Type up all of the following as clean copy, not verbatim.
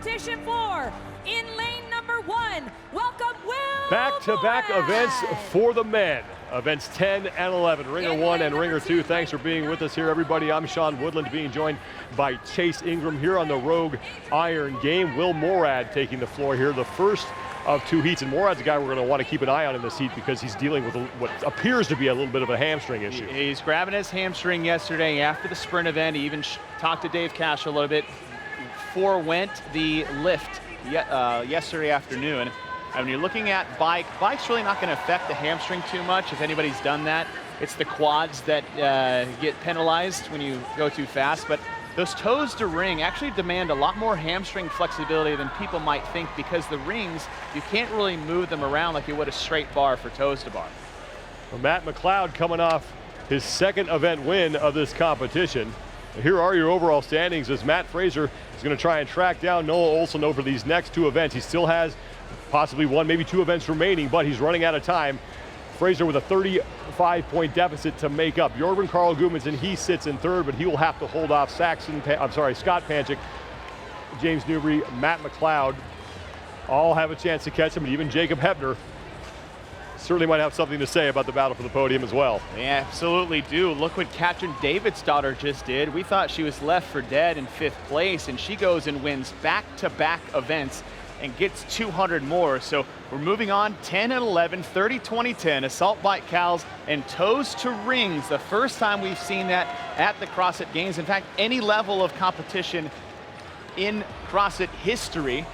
competition floor. In lane number 1, welcome Will Back-to-back Morad. events for the men. Events 10 and 11, Ringer 1 and Ringer 2. Thanks for being with us here, everybody. I'm Sean Woodland, being joined by Chase Ingram here on the Rogue Iron game. Will Morad taking the floor here, the first of 2 heats. And Morad's a guy we're going to want to keep an eye on in this heat because he's dealing with what appears to be a little bit of a hamstring issue. He's grabbing his hamstring yesterday after the sprint event. He even talked to Dave Castro a little bit. Forewent the lift yesterday afternoon. And when you're looking at bike's really not going to affect the hamstring too much. If anybody's done that, it's the quads that get penalized when you go too fast. But those toes to ring actually demand a lot more hamstring flexibility than people might think, because the rings, you can't really move them around like you would a straight bar for toes to bar. Well, Matt McLeod coming off his second event win of this competition. Here are your overall standings as Mat Fraser is going to try and track down Noah Ohlsen over these next 2 events. He still has possibly 1, maybe 2 events remaining, but he's running out of time. Fraser with a 35-point deficit to make up. Jorgen Carl Gudmundsson, he sits in 3rd, but he will have to hold off Scott Panchik, James Newbury, Matt McLeod. All have a chance to catch him, and even Jacob Hepner certainly might have something to say about the battle for the podium as well. They absolutely do. Look what Katrin Davidsdottir just did. We thought she was left for dead in 5th place, and she goes and wins back-to-back events and gets 200 more. So we're moving on, 10 and 11, 30, 20, 10, assault bike cows and toes to rings. The first time we've seen that at the CrossFit Games. In fact, any level of competition in CrossFit history.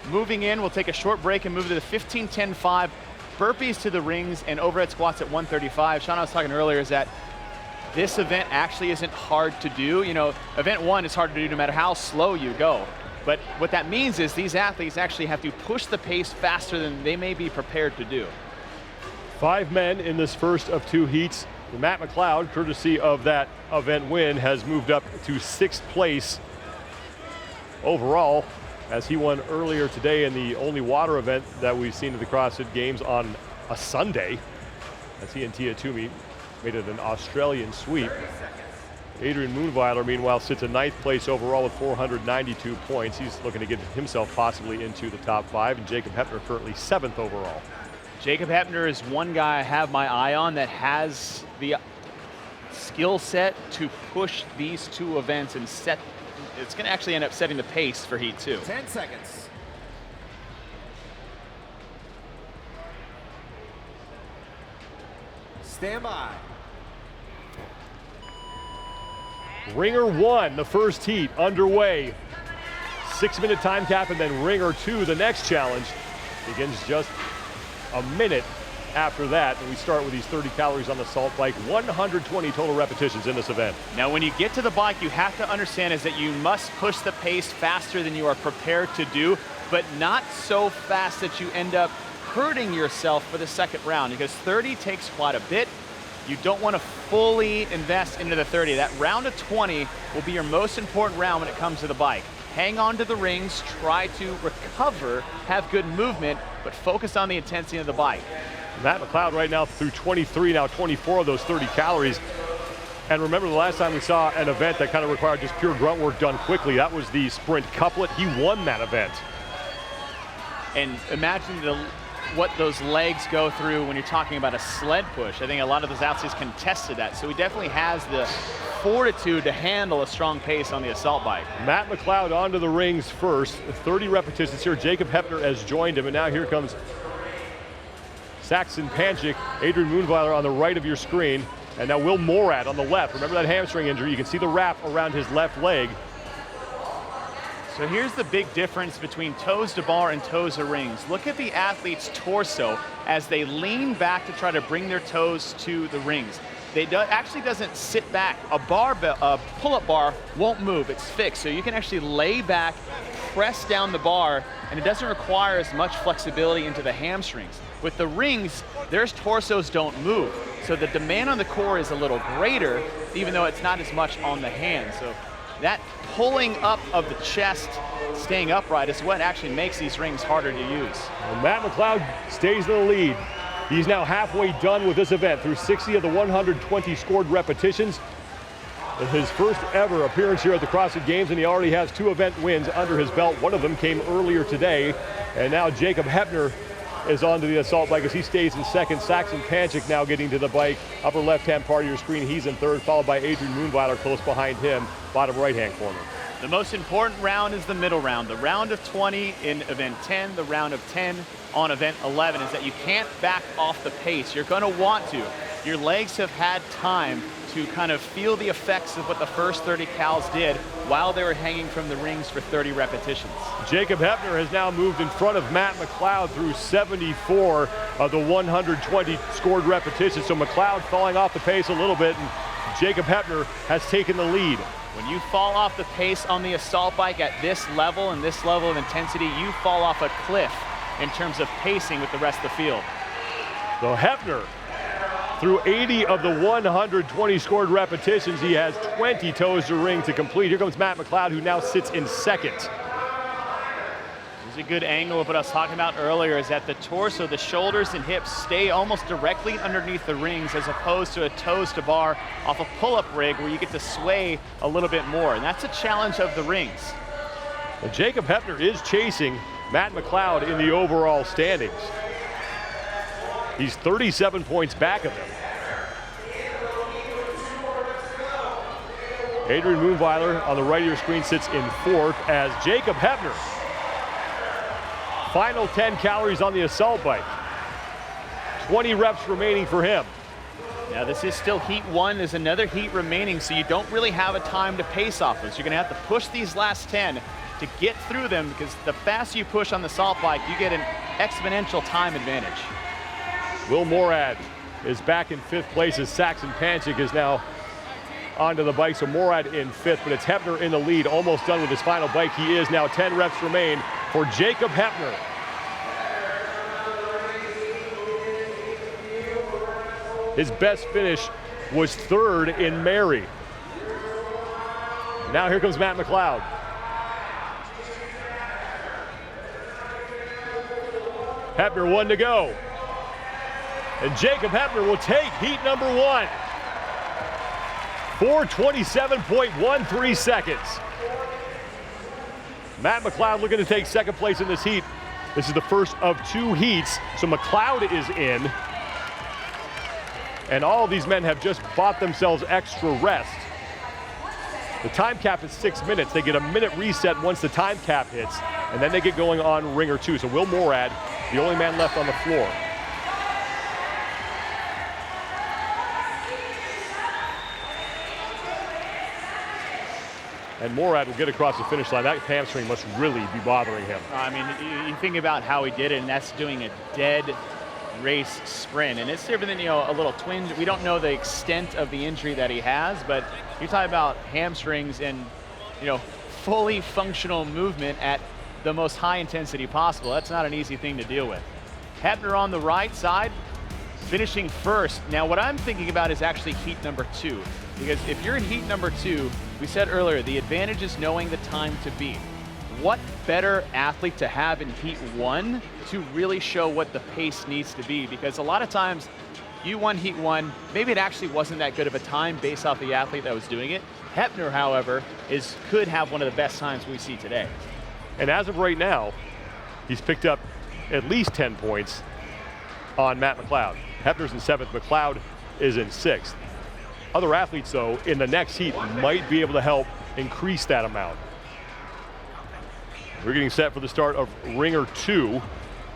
Moving in, we'll take a short break and move to the 15, 10, 5, burpees to the rings and overhead squats at 135. Sean, I was talking earlier, is that this event actually isn't hard to do. You know, event 1 is hard to do no matter how slow you go. But what that means is these athletes actually have to push the pace faster than they may be prepared to do. 5 men in this first of 2 heats. Matt McLeod, courtesy of that event win, has moved up to 6th place overall, as he won earlier today in the only water event that we've seen at the CrossFit Games on a Sunday, as he and Tia Toomey made it an Australian sweep. Adrian Moonweiler, meanwhile, sits in 9th place overall with 492 points. He's looking to get himself possibly into the top 5, and Jacob Hepner currently 7th overall. Jacob Hepner is one guy I have my eye on that has the skill set to push these 2 events and set. It's going to actually end up setting the pace for Heat 2. 10 seconds. Stand by. Ringer 1, the first heat underway. 6-minute time cap, and then Ringer 2, the next challenge, begins just a minute after that. And we start with these 30 calories on the salt bike, 120 total repetitions in this event. Now, when you get to the bike, you have to understand is that you must push the pace faster than you are prepared to do, but not so fast that you end up hurting yourself for the second round, because 30 takes quite a bit. You don't want to fully invest into the 30. That round of 20 will be your most important round when it comes to the bike. Hang on to the rings, try to recover, have good movement, but focus on the intensity of the bike. Matt McLeod right now through 23, now 24 of those 30 calories. And remember the last time we saw an event that kind of required just pure grunt work done quickly, that was the sprint couplet. He won that event. And imagine what those legs go through when you're talking about a sled push. I think a lot of those athletes contested that. So he definitely has the fortitude to handle a strong pace on the assault bike. Matt McLeod onto the rings first. 30 repetitions here. Jacob Hepner has joined him, and now here comes Saxon Panchik, Adrian Moonweiler on the right of your screen, and now Will Morad on the left. Remember that hamstring injury? You can see the wrap around his left leg. So here's the big difference between toes to bar and toes to rings. Look at the athlete's torso as they lean back to try to bring their toes to the rings. Actually doesn't sit back. A pull-up bar won't move, it's fixed. So you can actually lay back, press down the bar, and it doesn't require as much flexibility into the hamstrings. With the rings, their torsos don't move. So the demand on the core is a little greater, even though it's not as much on the hands. So that pulling up of the chest, staying upright, is what actually makes these rings harder to use. Well, Matt McLeod stays in the lead. He's now halfway done with this event through 60 of the 120 scored repetitions. His first ever appearance here at the CrossFit Games, and he already has 2 event wins under his belt. One of them came earlier today, and now Jacob Hepner is onto the assault bike as he stays in second. Saxon Panchik now getting to the bike. Upper left-hand part of your screen, he's in third, followed by Adrian Moonweiler close behind him, bottom right-hand corner. The most important round is the middle round. The round of 20 in event 10, the round of 10 on event 11 is that you can't back off the pace. You're going to want to. Your legs have had time to kind of feel the effects of what the first 30 cals did while they were hanging from the rings for 30 repetitions. Jacob Hepner has now moved in front of Matt McLeod through 74 of the 120 scored repetitions. So McLeod falling off the pace a little bit, and Jacob Hepner has taken the lead. When you fall off the pace on the assault bike at this level and this level of intensity, you fall off a cliff in terms of pacing with the rest of the field. So Hepner, through 80 of the 120 scored repetitions, he has 20 toes to ring to complete. Here comes Matt McLeod, who now sits in second. This is a good angle of what I was talking about earlier, is that the torso, the shoulders and hips stay almost directly underneath the rings as opposed to a toes to bar off a pull-up rig where you get to sway a little bit more. And that's a challenge of the rings. Well, Jacob Hepner is chasing Matt McLeod in the overall standings. He's 37 points back of him. Adrian Moonweiler on the right of your screen sits in fourth as Jacob Hepner. Final 10 calories on the assault bike. 20 reps remaining for him. Now this is still heat 1. There's another heat remaining, so you don't really have a time to pace off this. You're going to have to push these last 10 to get through them, because the faster you push on the assault bike, you get an exponential time advantage. Will Morad is back in 5th place as Saxon Panchik is now onto the bike. So Morad in 5th, but it's Hepner in the lead, almost done with his final bike. He is now. 10 reps remain for Jacob Hepner. His best finish was 3rd in Mary. Now here comes Matt McLeod. Hepner 1 to go. And Jacob Hepner will take heat number 1. 4:27.13 seconds. Matt McLeod looking to take 2nd place in this heat. This is the first of 2 heats, so McLeod is in. And all of these men have just bought themselves extra rest. The time cap is 6 minutes. They get a minute reset once the time cap hits, and then they get going on ringer 2. So Will Morad, the only man left on the floor. And Morad will get across the finish line. That hamstring must really be bothering him. I mean, you think about how he did it, and that's doing a dead race sprint. And it's different than, a little twinge. We don't know the extent of the injury that he has, but you're talking about hamstrings and, fully functional movement at the most high intensity possible. That's not an easy thing to deal with. Hepner on the right side, finishing first. Now, what I'm thinking about is actually heat number 2. Because if you're in heat number 2, we said earlier, the advantage is knowing the time to beat. What better athlete to have in heat 1 to really show what the pace needs to be? Because a lot of times you won heat 1, maybe it actually wasn't that good of a time based off the athlete that was doing it. Hepner, however, could have one of the best times we see today. And as of right now, he's picked up at least 10 points on Matt McLeod. Hepner's in 7th, McLeod is in 6th. Other athletes, though, in the next heat might be able to help increase that amount. We're getting set for the start of ringer 2,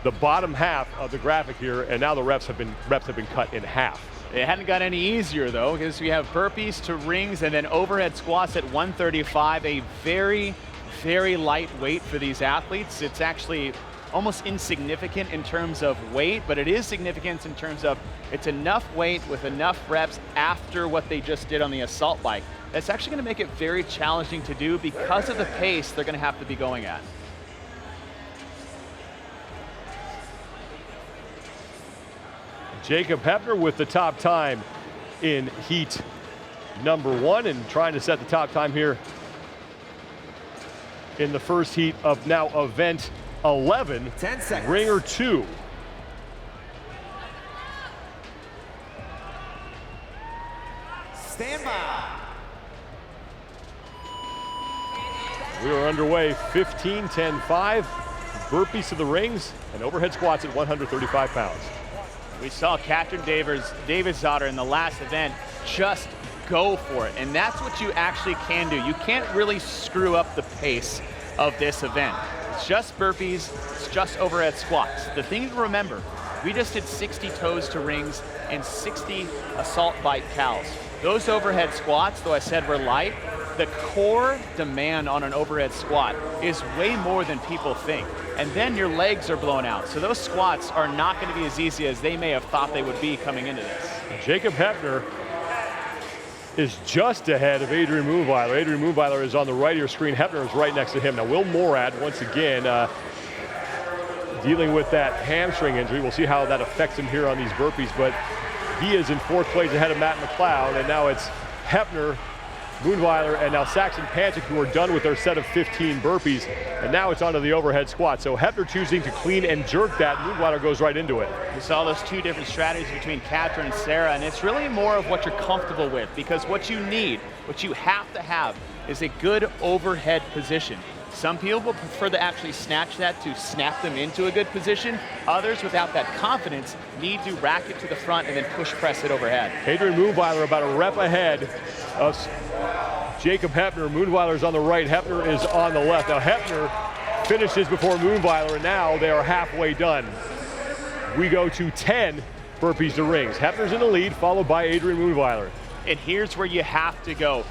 the bottom half of the graphic here, and now the reps have been cut in half. It hadn't got any easier, though, because we have burpees to rings and then overhead squats at 135, a very, very light weight for these athletes. It's actually almost insignificant in terms of weight, but it is significant in terms of it's enough weight with enough reps after what they just did on the assault bike. That's actually going to make it very challenging to do because of the pace they're going to have to be going at. Jacob Hepner with the top time in heat number 1 and trying to set the top time here in the first heat of now event 11, 10 seconds. Ringer 2. Stand by. We are underway, 15, 10, 5. Burpees to the rings and overhead squats at 135 pounds. We saw Katrin Davidsdottir in the last event just go for it, and that's what you actually can do. You can't really screw up the pace of this event. It's just burpees, it's just overhead squats. The thing to remember, we just did 60 toes to rings and 60 assault bike cows. Those overhead squats, though I said were light, the core demand on an overhead squat is way more than people think. And then your legs are blown out. So those squats are not going to be as easy as they may have thought they would be coming into this. Jacob Heppner is just ahead of Adrian Moonweiler. Adrian Moonweiler is on the right of your screen. Heppner is right next to him. Now Will Morad, once again, dealing with that hamstring injury. We'll see how that affects him here on these burpees, but he is in 4th place ahead of Matt McLeod, and now it's Heppner, Moonweiler, and now Saxon Panchik, who are done with their set of 15 burpees, and now it's onto the overhead squat. So Heppner choosing to clean and jerk that. Moonweiler goes right into it. We saw those two different strategies between Katrin and Sarah, and it's really more of what you're comfortable with, because what you need, what you have to have, is a good overhead position. Some people will prefer to actually snatch that to snap them into a good position. Others, without that confidence, need to rack it to the front and then push press it overhead. Adrian Moonweiler about a rep ahead of Jacob Heppner. Moonweiler's on the right, Heppner is on the left. Now Heppner finishes before Moonweiler, and now they are halfway done. We go to 10 burpees to rings. Heppner's in the lead, followed by Adrian Moonweiler. And here's where you have to go.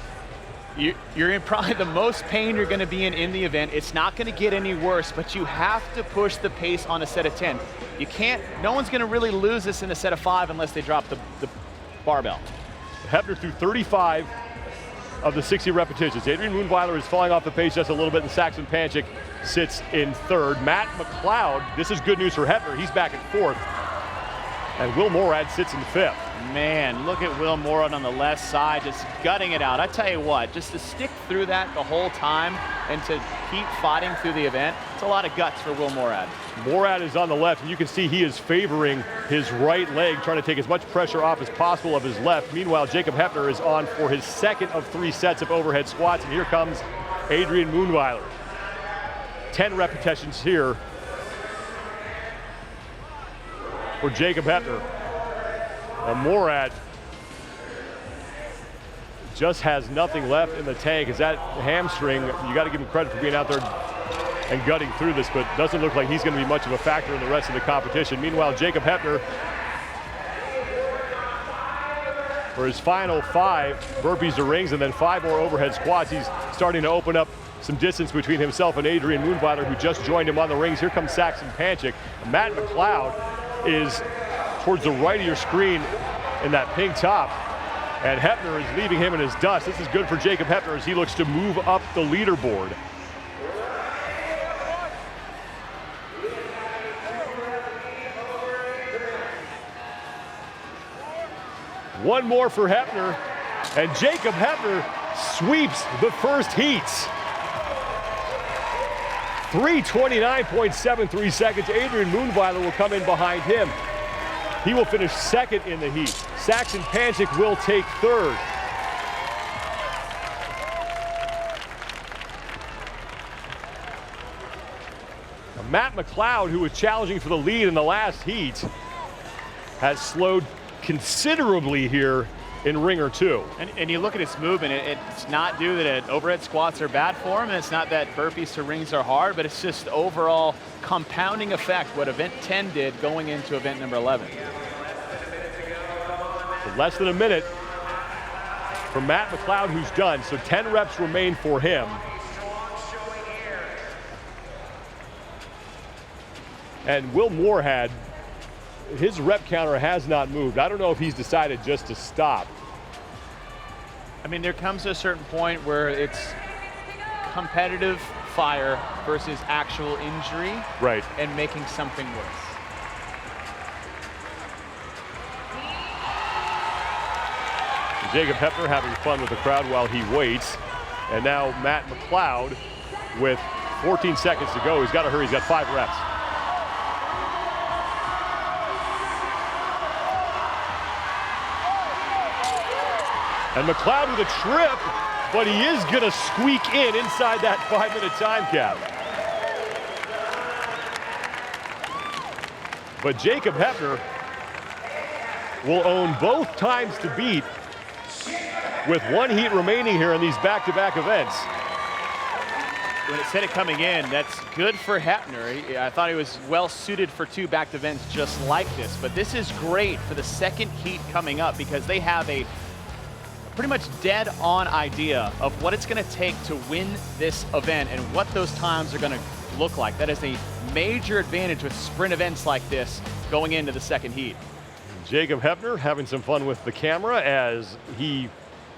You're in probably the most pain you're going to be in the event. It's not going to get any worse, but you have to push the pace on a set of 10. You can't, no one's going to really lose this in a set of 5 unless they drop the barbell. Heppner threw 35 of the 60 repetitions. Adrian Moonweiler is falling off the pace just a little bit, and Saxon Panchik sits in 3rd. Matt McLeod, this is good news for Heppner, he's back in 4th. And Will Morad sits in 5th. Man, look at Will Morad on the left side, just gutting it out. I tell you what, just to stick through that the whole time and to keep fighting through the event, it's a lot of guts for Will Morad. Morad is on the left, and you can see he is favoring his right leg, trying to take as much pressure off as possible of his left. Meanwhile, Jacob Heppner is on for his 2nd of 3 sets of overhead squats, and here comes Adrian Moonweiler. 10 repetitions here for Jacob Heppner. Morad just has nothing left in the tank. Is that hamstring? You got to give him credit for being out there and gutting through this, but doesn't look like he's going to be much of a factor in the rest of the competition. Meanwhile, Jacob Heppner, for his final 5 burpees to rings and then 5 more overhead squats, he's starting to open up some distance between himself and Adrian Moonweiler, who just joined him on the rings. Here comes Saxon Panchik. Matt McLeod is towards the right of your screen in that pink top, and Heppner is leaving him in his dust. This is good for Jacob Heppner as he looks to move up the leaderboard. One more for Heppner, and Jacob Heppner sweeps the first heats. 3:29.73 seconds. Adrian Moonweiler will come in behind him. He will finish 2nd in the heat. Saxon Panchik will take 3rd. Matt McLeod, who was challenging for the lead in the last heat, has slowed considerably here in ringer 2. And you look at his movement, it's not due that overhead squats are bad for him, and it's not that burpees to rings are hard, but it's just overall compounding effect, what event 10 did going into event number 11. Less than a minute for Matt McLeod, who's done, so 10 reps remain for him. And Will Morad, his rep counter has not moved. I don't know if he's decided just to stop. I mean, there comes to a certain point where it's competitive fire versus actual injury, right, and making something worse. Jacob Heppner having fun with the crowd while he waits. And now Matt McLeod with 14 seconds to go. He's got to hurry, he's got 5 reps. And McLeod with a trip but he is gonna squeak inside that 5-minute time cap. But Jacob Hepner will own both times to beat with 1 heat remaining here in these back-to-back events. When it said it coming in, that's good for Hepner. I thought he was well suited for 2 back-to events just like this, but this is great for the second heat coming up because they have a pretty much dead-on idea of what it's gonna take to win this event and what those times are gonna look like. That is a major advantage with sprint events like this going into the second heat. Jacob Hepner having some fun with the camera as he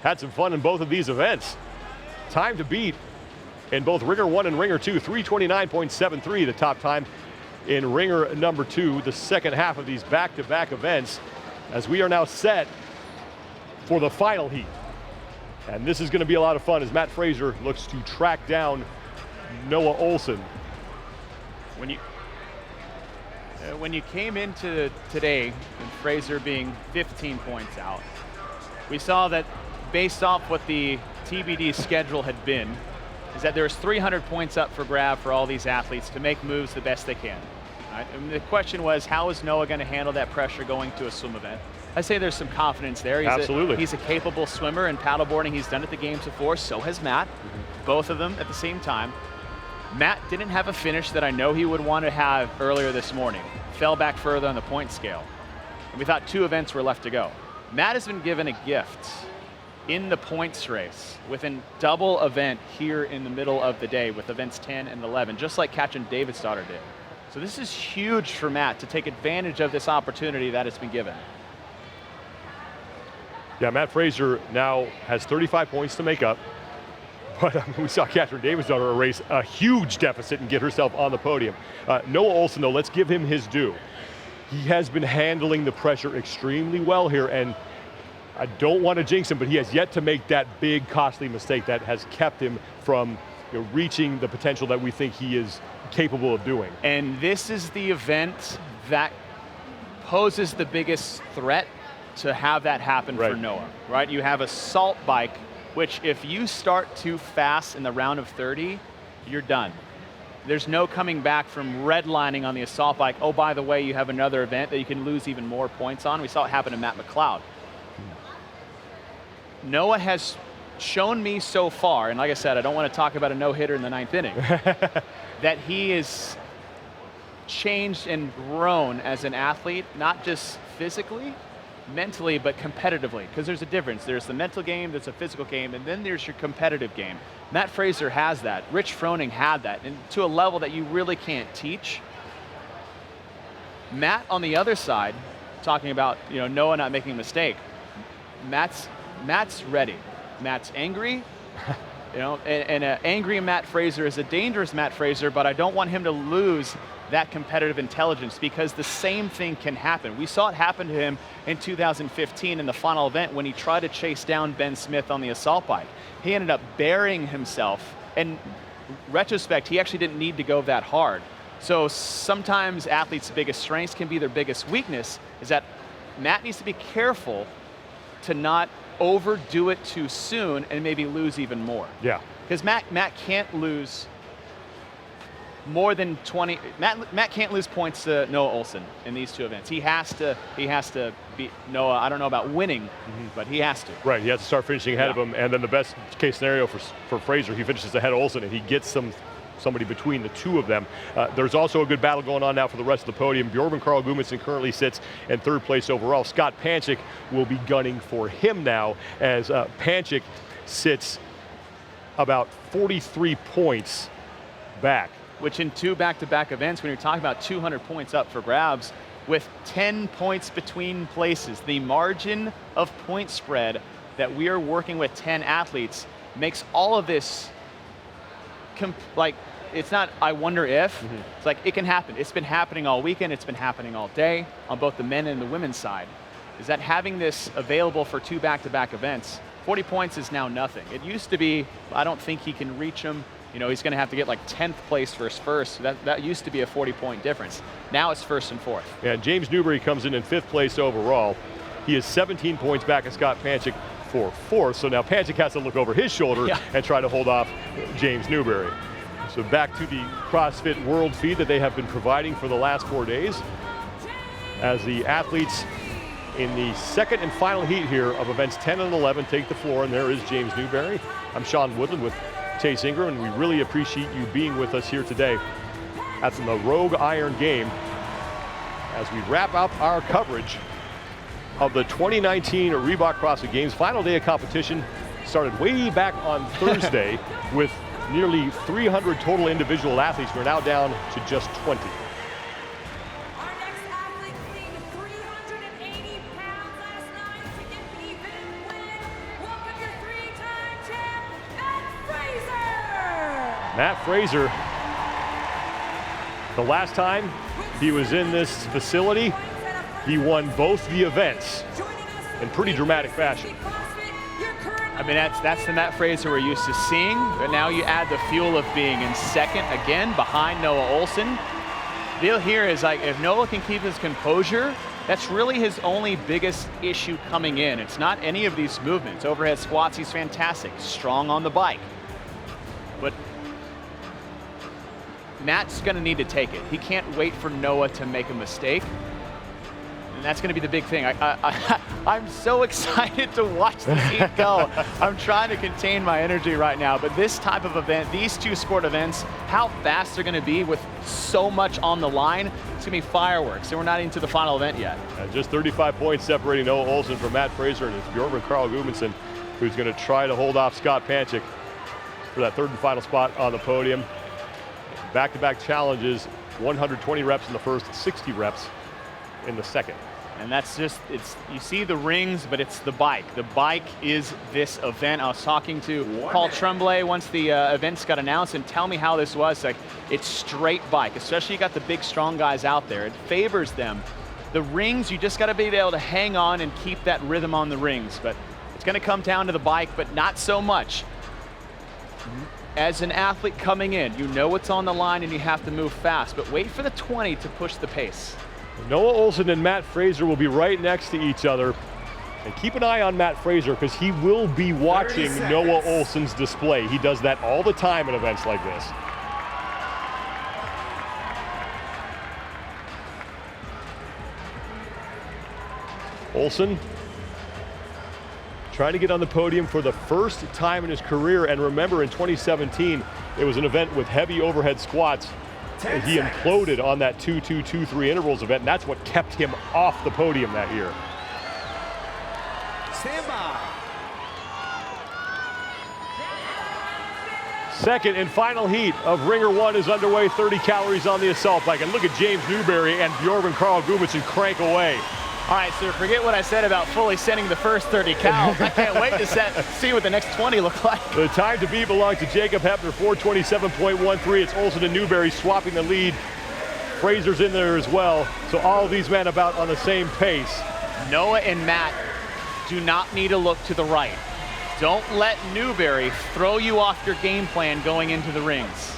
had some fun in both of these events. Time to beat in both Ringer 1 and Ringer 2, 329.73, the top time in Ringer number 2, the second half of these back-to-back events, as we are now set for the final heat. And this is gonna be a lot of fun as Mat Fraser looks to track down Noah Ohlsen. When you came into today, and Fraser being 15 points out, we saw that based off what the TBD schedule had been, is that there's 300 points up for grab for all these athletes to make moves the best they can. Right? And the question was, how is Noah going to handle that pressure going to a swim event? I say there's some confidence there. Absolutely. He's a capable swimmer in paddleboarding. He's done it at the games before, so has Matt. Both of them at the same time. Matt didn't have a finish that I know he would want to have earlier this morning. Fell back further on the point scale. And we thought 2 events were left to go. Matt has been given a gift in the points race with a double event here in the middle of the day with events 10 and 11, just like Katrin Davidsdottir did. So this is huge for Matt to take advantage of this opportunity that has been given. Yeah, Mat Fraser now has 35 points to make up. But we saw Katrin Davidsdottir erase a huge deficit and get herself on the podium. Noah Ohlsen, though, let's give him his due. He has been handling the pressure extremely well here, and I don't want to jinx him, but he has yet to make that big, costly mistake that has kept him from reaching the potential that we think he is capable of doing. And this is the event that poses the biggest threat to have that happen for Noah, right? You have a salt bike, which if you start too fast in the round of 30, you're done. There's no coming back from redlining on the assault bike. Oh, by the way, you have another event that you can lose even more points on. We saw it happen to Matt McLeod. Noah has shown me so far, and like I said, I don't want to talk about a no-hitter in the 9th inning, that he is changed and grown as an athlete, not just physically, mentally, but competitively, because there's a difference. There's the mental game, there's a physical game, and then there's your competitive game. Mat Fraser has that. Rich Froning had that, and to a level that you really can't teach. Matt on the other side, talking about Noah not making a mistake. Matt's ready. Matt's angry. And an angry Mat Fraser is a dangerous Mat Fraser, but I don't want him to lose that competitive intelligence because the same thing can happen. We saw it happen to him in 2015 in the final event when he tried to chase down Ben Smith on the assault bike. He ended up burying himself, and in retrospect, he actually didn't need to go that hard. So sometimes athletes' biggest strengths can be their biggest weakness, is that Matt needs to be careful to not overdo it too soon and maybe lose even more. Yeah. Because Matt can't lose more than 20. Matt can't lose points to Noah Ohlsen in these 2 events. He has to beat Noah. I don't know about winning, but he has to. Right, he has to start finishing ahead of him, and then the best case scenario for Fraser, he finishes ahead of Ohlsen and he gets somebody between the 2 of them. There's also a good battle going on now for the rest of the podium. Bjorn Carl Gudmundsson currently sits in 3rd place overall. Scott Panchik will be gunning for him now as Panchik sits about 43 points back. Which in 2 back-to-back events, when you're talking about 200 points up for grabs, with 10 points between places, the margin of point spread that we are working with 10 athletes makes all of this it's not I wonder if, it's like it can happen. It's been happening all weekend, it's been happening all day on both the men and the women's side. Is that having this available for 2 back-to-back events, 40 points is now nothing. It used to be, I don't think he can reach them. He's going to have to get like 10th place for his first. That used to be a 40-point difference. Now it's 1st and 4th. Yeah, James Newbury comes in 5th place overall. He is 17 points back of Scott Panchik, for fourth. So now Panchik has to look over his shoulder and try to hold off James Newbury. So back to the CrossFit World feed that they have been providing for the last 4 days, as the athletes in the second and final heat here of events 10 and 11 take the floor, and there is James Newbury. I'm Sean Woodland with Chase Ingram, and we really appreciate you being with us here today at the Rogue Iron game as we wrap up our coverage of the 2019 Reebok CrossFit Games. Final day of competition started way back on Thursday with nearly 300 total individual athletes. We're now down to just 20. Our next athlete cleaned 380 pounds last night to get the event win. Welcome your three-time champ, Mat Fraser. Mat Fraser, the last time he was in this facility, he won both the events in pretty dramatic fashion. I mean, that's the Mat Fraser we're used to seeing, but now you add the fuel of being in second again behind Noah Ohlsen. The deal here is, like, if Noah can keep his composure, that's really his only biggest issue coming in. It's not any of these movements. Overhead squats, he's fantastic, strong on the bike. But Matt's gonna need to take it. He can't wait for Noah to make a mistake. And that's going to be the big thing. I'm so excited to watch this heat go. I'm trying to contain my energy right now, but this type of event, these two sport events, how fast they're going to be with so much on the line, it's going to be fireworks, and we're not into the final event yet. Just 35 points separating Noah Ohlsen from Mat Fraser, and it's Gudmundsson who's going to try to hold off Scott Panchik for that third and final spot on the podium. Back-to-back challenges, 120 reps in the first, 60 reps in the second. And that's just, you see the rings, but it's the bike. The bike is this event. I was talking to Paul Tremblay once the events got announced, and tell me how this was. Like, it's straight bike, especially you got the big, strong guys out there. It favors them. The rings, you just got to be able to hang on and keep that rhythm on the rings. But it's going to come down to the bike, but not so much. As an athlete coming in, you know what's on the line and you have to move fast, but wait for the 20 to push the pace. Noah Ohlsen and Mat Fraser will be right next to each other. And keep an eye on Mat Fraser, because he will be watching Noah Ohlsen's display. He does that all the time at events like this. Ohlsen trying to get on the podium for the first time in his career. And remember, in 2017, it was an event with heavy overhead squats. He imploded on that 2-2-2-3 intervals event, and that's what kept him off the podium that year. Stand by. Second and final heat of Ringer 1 is underway, 30 calories on the assault bike. And look at James Newbury and Bjorn Carl Gudmundsson crank away. All right, so forget what I said about fully sending the first 30 cals. I can't wait to see what the next 20 look like. The time to beat belongs to Jacob Hepner, 4:27.13. It's Ohlsen and Newbury swapping the lead. Fraser's in there as well. So all of these men about on the same pace. Noah and Matt do not need to look to the right. Don't let Newbury throw you off your game plan going into the rings.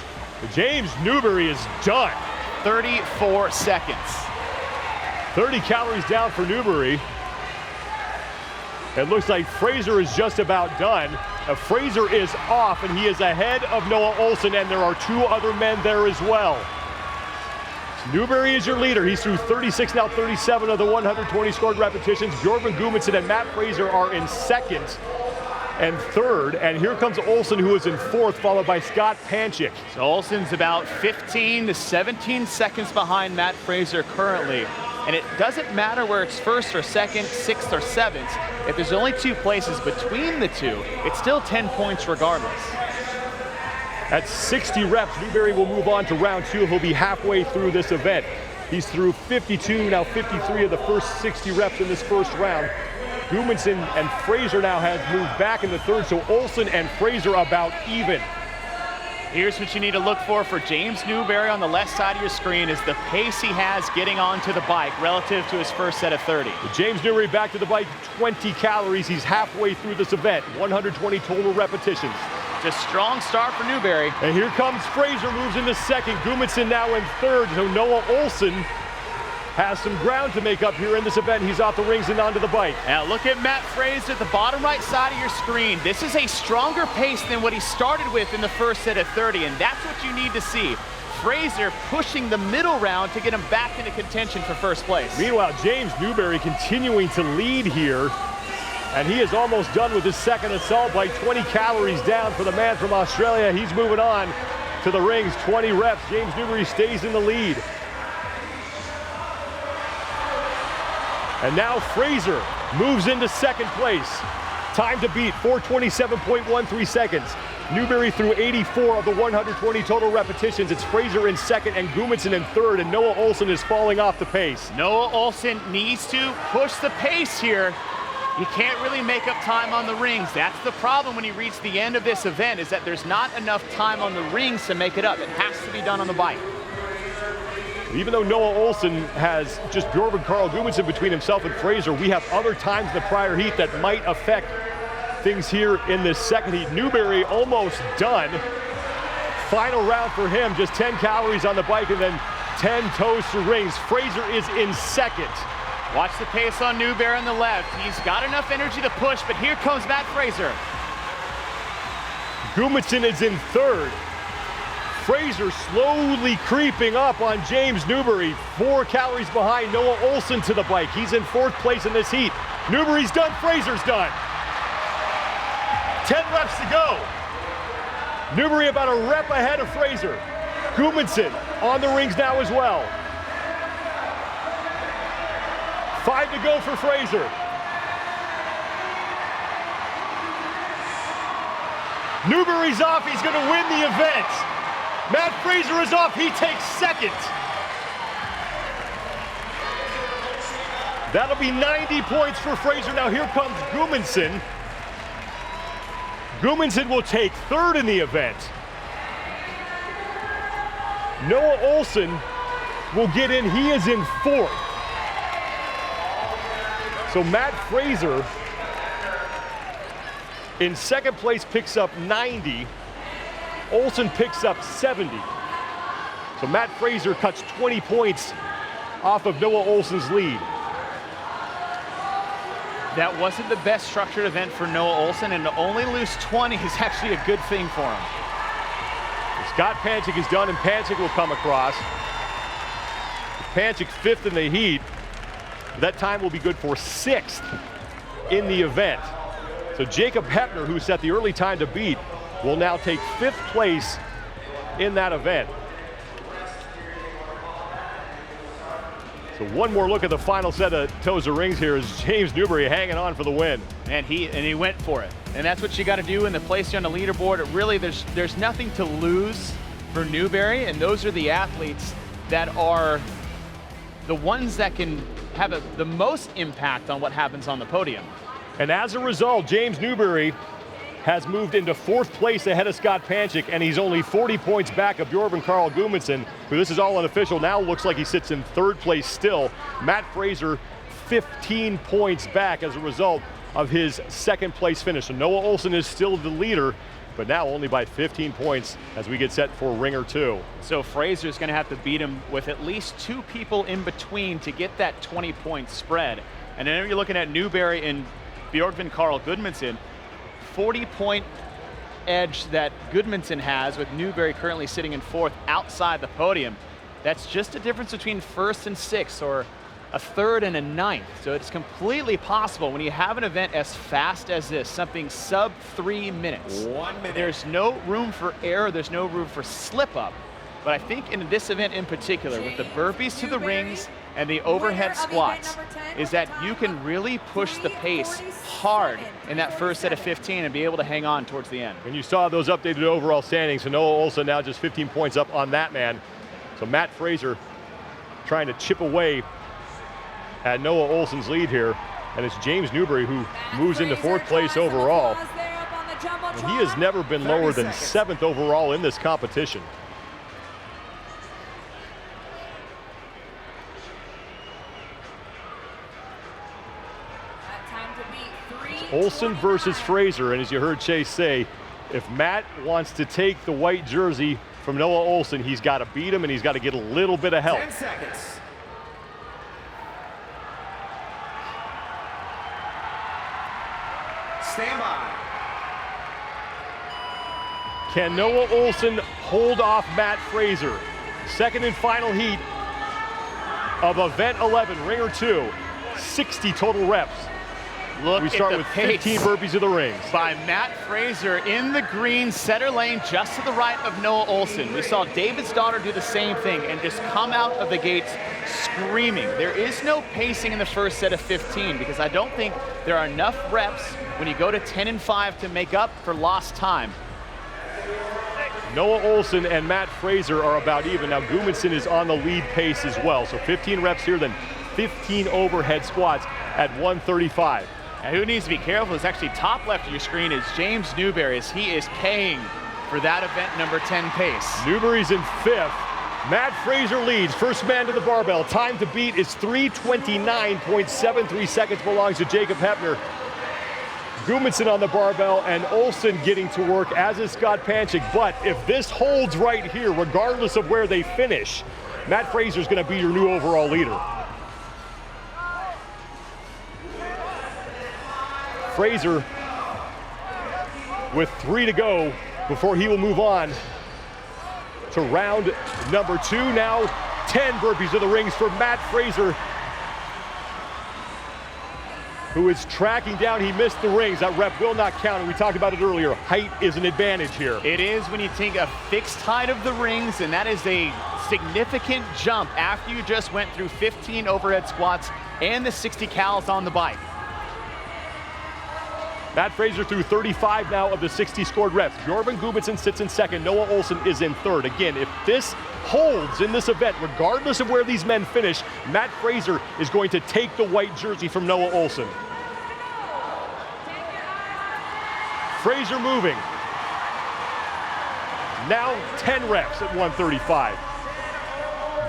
James Newbury is done. 34 seconds. 30 calories down for Newbury. It looks like Fraser is just about done. Fraser is off, and he is ahead of Noah Ohlsen, and there are two other men there as well. Newbury is your leader. He's through 36, now 37 of the 120 scored repetitions. Gudmundsson and Mat Fraser are in second and third, and here comes Ohlsen, who is in fourth, followed by Scott Panchik. So Ohlsen's about 15 to 17 seconds behind Mat Fraser currently. And it doesn't matter where it's first or second, sixth or seventh. If there's only two places between the two, it's still 10 points regardless. At 60 reps, Newbury will move on to round two. He'll be halfway through this event. He's through 52, now 53 of the first 60 reps in this first round. Gudmundsson and Fraser now have moved back in the third, so Ohlsen and Fraser about even. Here's what you need to look for James Newbury on the left side of your screen is the pace he has getting onto the bike relative to his first set of 30. James Newbury back to the bike, 20 calories. He's halfway through this event, 120 total repetitions. Just strong start for Newbury. And here comes Fraser, moves into second. Gudmundsson now in third. So Noah Ohlsen has some ground to make up here in this event. He's off the rings and onto the bike. Now look at Mat Fraser at the bottom right side of your screen. This is a stronger pace than what he started with in the first set of 30, and that's what you need to see. Fraser pushing the middle round to get him back into contention for first place. Meanwhile, James Newbury continuing to lead here, and he is almost done with his second assault bike. 20 calories down for the man from Australia. He's moving on to the rings, 20 reps. James Newbury stays in the lead. And now Fraser moves into second place. Time to beat, 4:27.13 seconds. Newbury threw 84 of the 120 total repetitions. It's Fraser in second and Gudmundsson in third, and Noah Ohlsen is falling off the pace. Noah Ohlsen needs to push the pace here. You can't really make up time on the rings. That's the problem when you reach the end of this event, is that there's not enough time on the rings to make it up. It has to be done on the bike. Even though Noah Ohlsen has just Bjorn Carl Gudmundsson between himself and Fraser, we have other times in the prior heat that might affect things here in this second heat. Newbury almost done. Final round for him, just 10 calories on the bike and then 10 toes to rings. Fraser is in second. Watch the pace on Newbury on the left. He's got enough energy to push, but here comes Mat Fraser. Gudmundsson is in third. Fraser slowly creeping up on James Newbury. 4 calories behind Noah Ohlsen to the bike. He's in fourth place in this heat. Newbury's done, Fraser's done. 10 reps to go. Newbury about a rep ahead of Fraser. Gudmundsson on the rings now as well. 5 to go for Fraser. Newbury's off, he's gonna win the event. Mat Fraser is off, he takes second. That'll be 90 points for Fraser. Now here comes Gudmundsson. Gudmundsson will take third in the event. Noah Ohlsen will get in, he is in fourth. So Mat Fraser in second place picks up 90. Ohlsen picks up 70. So Mat Fraser cuts 20 points off of Noah Ohlsen's lead. That wasn't the best structured event for Noah Ohlsen, and to only lose 20 is actually a good thing for him. Scott Panchik is done, and Panchik will come across. Panchik fifth in the heat. That time will be good for sixth in the event. So Jacob Hepner, who set the early time to beat, will now take fifth place in that event. So one more look at the final set of toes to rings here is James Newbury hanging on for the win. And he went for it. And that's what you got to do in the place on the leaderboard. It really, there's nothing to lose for Newbury, and those are the athletes that are the ones that can have the most impact on what happens on the podium. And as a result, James Newbury has moved into fourth place ahead of Scott Panchik, and he's only 40 points back of Bjorn Carl Gudmundsson, who, this is all unofficial, now looks like he sits in third place still. Mat Fraser 15 points back as a result of his second place finish. So Noah Ohlsen is still the leader, but now only by 15 points as we get set for ringer 2. So Fraser's gonna have to beat him with at least 2 people in between to get that 20-point spread. And then you're looking at Newbury and Bjorn Carl Gudmundsson, 40-point edge that Gudmundsson has, with Newbury currently sitting in fourth outside the podium. That's just a difference between first and sixth, or a third and a ninth. So it's completely possible when you have an event as fast as this, something sub 3 minutes. 1 minute. There's no room for error, there's no room for slip up. But I think in this event in particular, with the burpees to the rings and the overhead squats, is that you can really push the pace hard in that first set of 15 and be able to hang on towards the end. And you saw those updated overall standings. So Noah Ohlsen now just 15 points up on that man. So Mat Fraser trying to chip away at Noah Ohlsen's lead here. And it's James Newbury who moves into fourth place overall. And he has never been lower than 7th overall in this competition. Ohlsen versus Fraser, and as you heard Chase say, if Matt wants to take the white jersey from Noah Ohlsen, he's got to beat him and he's got to get a little bit of help. 10 seconds. Can Noah Ohlsen hold off Mat Fraser? Second and final heat of event 11, ringer 2, 60 total reps. Look, we start with 15 burpees of the rings. By Mat Fraser in the green center lane, just to the right of Noah Ohlsen. We saw David's daughter do the same thing and just come out of the gates screaming. There is no pacing in the first set of 15 because I don't think there are enough reps when you go to 10 and 5 to make up for lost time. Noah Ohlsen and Mat Fraser are about even. Now Gudmundsson is on the lead pace as well. So 15 reps here, then 15 overhead squats at 135. And who needs to be careful is actually top left of your screen is James Newbury, as he is paying for that event number 10 pace. Newbury's in 5th. Mat Fraser leads, first man to the barbell. Time to beat is 3:29.73 seconds, belongs to Jacob Hepner. Gudmundsson on the barbell and Ohlsen getting to work, as is Scott Panchik. But if this holds right here, regardless of where they finish, Mat Fraser's gonna be your new overall leader. Fraser with 3 to go before he will move on to round number 2. Now 10 burpees of the rings for Mat Fraser, who is tracking down. He missed the rings. That rep will not count, and we talked about it earlier. Height is an advantage here. It is when you take a fixed height of the rings, and that is a significant jump after you just went through 15 overhead squats and the 60 cals on the bike. Mat Fraser threw 35 now of the 60 scored reps. Bjorgvin Gudmundsson sits in 2nd. Noah Ohlsen is in 3rd. Again, if this holds in this event, regardless of where these men finish, Mat Fraser is going to take the white jersey from Noah Ohlsen. Fraser moving. Now 10 reps at 135.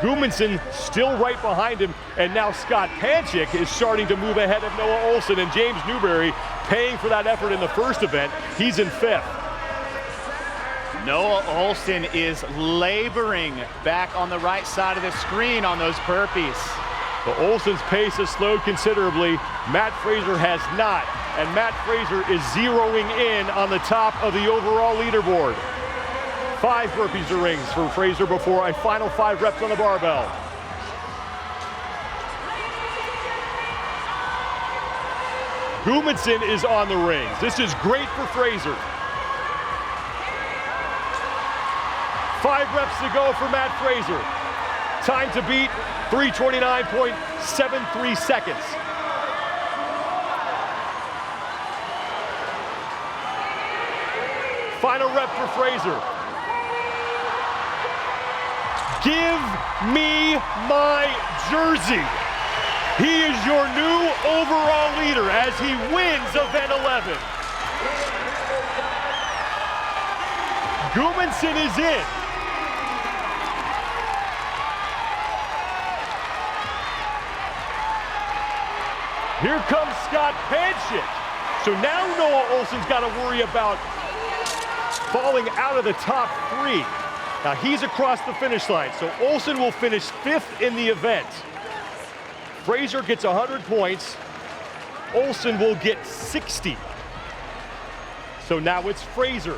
Gudmundsson still right behind him, and now Scott Panchik is starting to move ahead of Noah Ohlsen, and James Newbury paying for that effort in the first event. He's in 5th. Noah Ohlsen is laboring back on the right side of the screen on those burpees. The Ohlsen's pace has slowed considerably. Mat Fraser has not, and Mat Fraser is zeroing in on the top of the overall leaderboard. 5 burpees to rings for Fraser before a final 5 reps on the barbell. Gudmundsson is on the rings. This is great for Fraser. 5 reps to go for Mat Fraser. Time to beat, 3:29.73 seconds. Final rep for Fraser. Give me my jersey. He is your new overall leader as he wins event 11. Gudmundsson is in. Here comes Scott Panchik. So now Noah Ohlsen's got to worry about falling out of the top 3. Now he's across the finish line, so Ohlsen will finish 5th in the event. Fraser gets 100 points. Ohlsen will get 60. So now it's Fraser,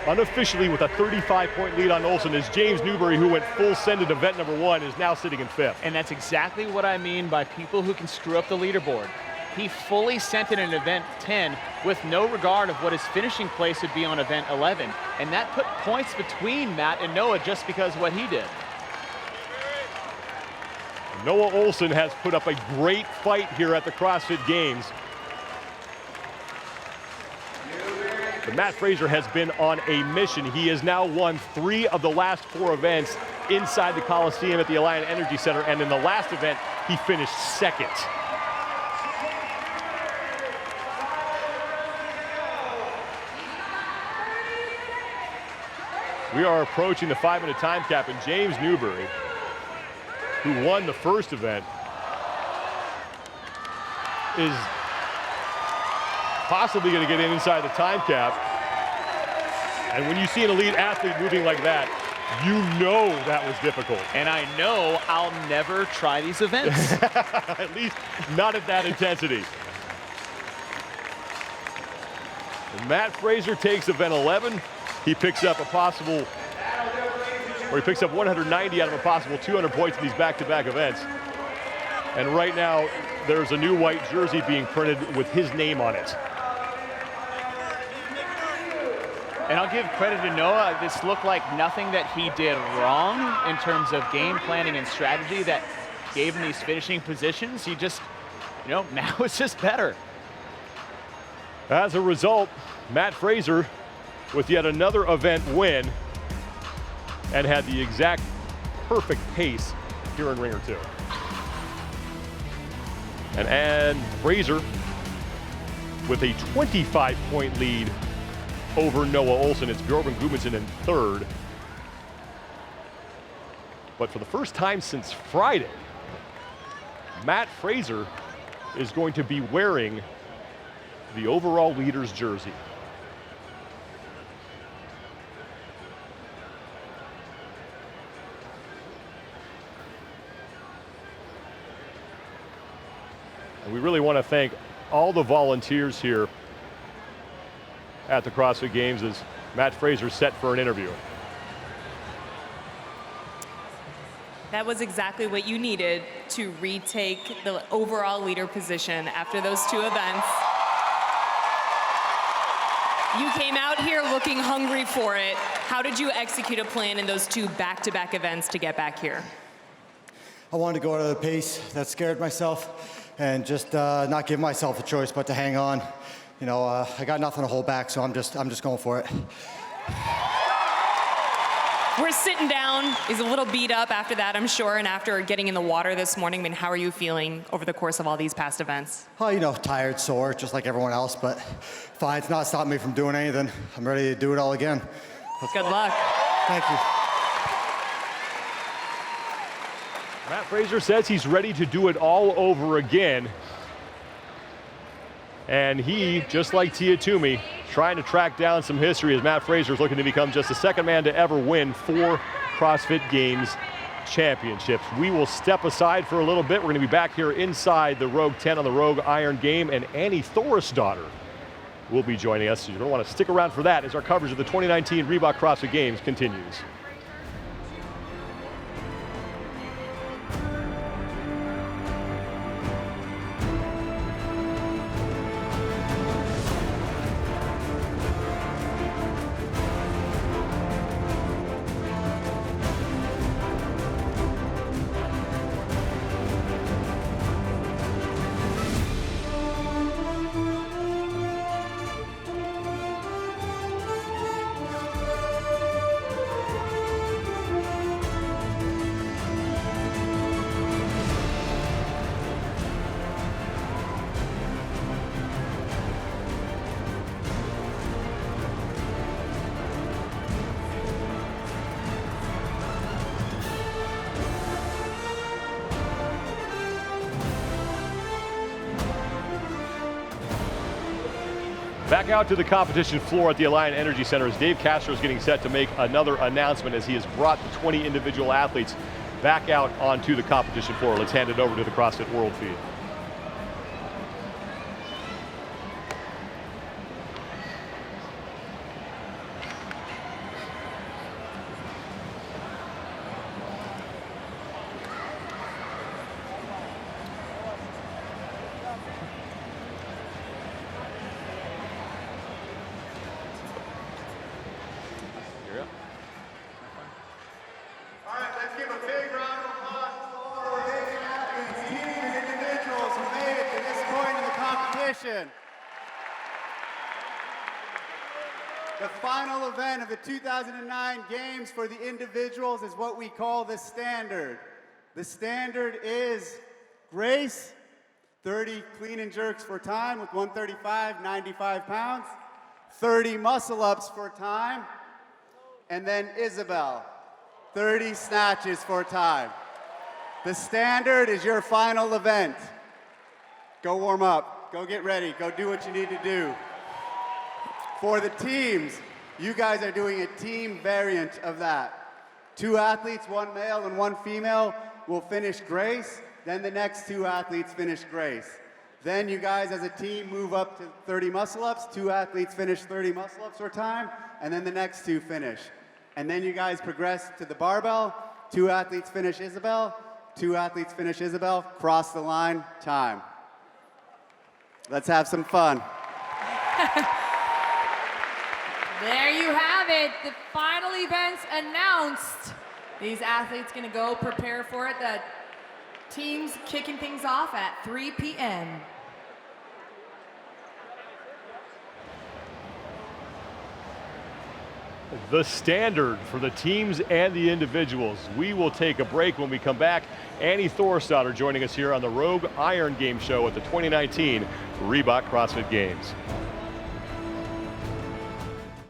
unofficially with a 35-point lead on Ohlsen, as James Newbury, who went full send at event number 1, is now sitting in 5th. And that's exactly what I mean by people who can screw up the leaderboard. He fully sent it in event 10 with no regard of what his finishing place would be on event 11. And that put points between Matt and Noah just because of what he did. Noah Ohlsen has put up a great fight here at the CrossFit Games. But Mat Fraser has been on a mission. He has now won 3 of the last 4 events inside the Coliseum at the Alliant Energy Center, and in the last event, he finished 2nd. We are approaching the 5-minute time cap, and James Newbury, who won the first event, is possibly going to get in inside the time cap. And when you see an elite athlete moving like that, you know that was difficult. And I know I'll never try these events. At least not at that intensity. And Mat Fraser takes event 11. he picks up 190 out of a possible 200 points in these back-to-back events. And right now, there's a new white jersey being printed with his name on it. And I'll give credit to Noah. This looked like nothing that he did wrong in terms of game planning and strategy that gave him these finishing positions. He just, now it's just better. As a result, Mat Fraser with yet another event win and had the exact perfect pace here in Ringer 2. And Fraser with a 25-point lead over Noah Ohlsen. It's Gudmundsson in third. But for the first time since Friday, Mat Fraser is going to be wearing the overall leader's jersey. And we really want to thank all the volunteers here at the CrossFit Games as Mat Fraser set for an interview. That was exactly what you needed to retake the overall leader position after those two events. You came out here looking hungry for it. How did you execute a plan in those two back-to-back events to get back here? I wanted to go at a pace that scared myself and just not give myself a choice but to hang on. I got nothing to hold back, so I'm just going for it. We're sitting down. He's a little beat up after that, I'm sure, and after getting in the water this morning. I mean, how are you feeling over the course of all these past events? Oh, tired, sore, just like everyone else, but fine. It's not stopping me from doing anything. I'm ready to do it all again. Good luck. Thank you. Mat Fraser says he's ready to do it all over again. And he, just like Tia Toomey, trying to track down some history as Mat Fraser is looking to become just the second man to ever win 4 CrossFit Games championships. We will step aside for a little bit. We're going to be back here inside the Rogue Tent on the Rogue Iron Game, and Annie Thorisdottir will be joining us. So you're going to want to stick around for that as our coverage of the 2019 Reebok CrossFit Games continues. Back out to the competition floor at the Alliant Energy Center as Dave Castro is getting set to make another announcement as he has brought the 20 individual athletes back out onto the competition floor. Let's hand it over to the CrossFit World feed. The final event of the 2009 Games for the individuals is what we call the standard. The standard is Grace, 30 clean and jerks for time with 135, 95 pounds, 30 muscle ups for time, and then Isabel, 30 snatches for time. The standard is your final event. Go warm up, go get ready, go do what you need to do. For the teams, you guys are doing a team variant of that. 2 athletes, 1 male and 1 female, will finish Grace, then the next 2 athletes finish Grace. Then you guys as a team move up to 30 muscle-ups. 2 athletes finish 30 muscle-ups for time, and then the next 2 finish. And then you guys progress to the barbell. 2 athletes finish Isabel. 2 athletes finish Isabel. Cross the line, time. Let's have some fun. There you have it. The final events announced. These athletes gonna go prepare for it. The team's kicking things off at 3 p.m. The standard for the teams and the individuals. We will take a break. When we come back, Annie Thorstadter joining us here on the Rogue Iron Game Show at the 2019 Reebok CrossFit Games.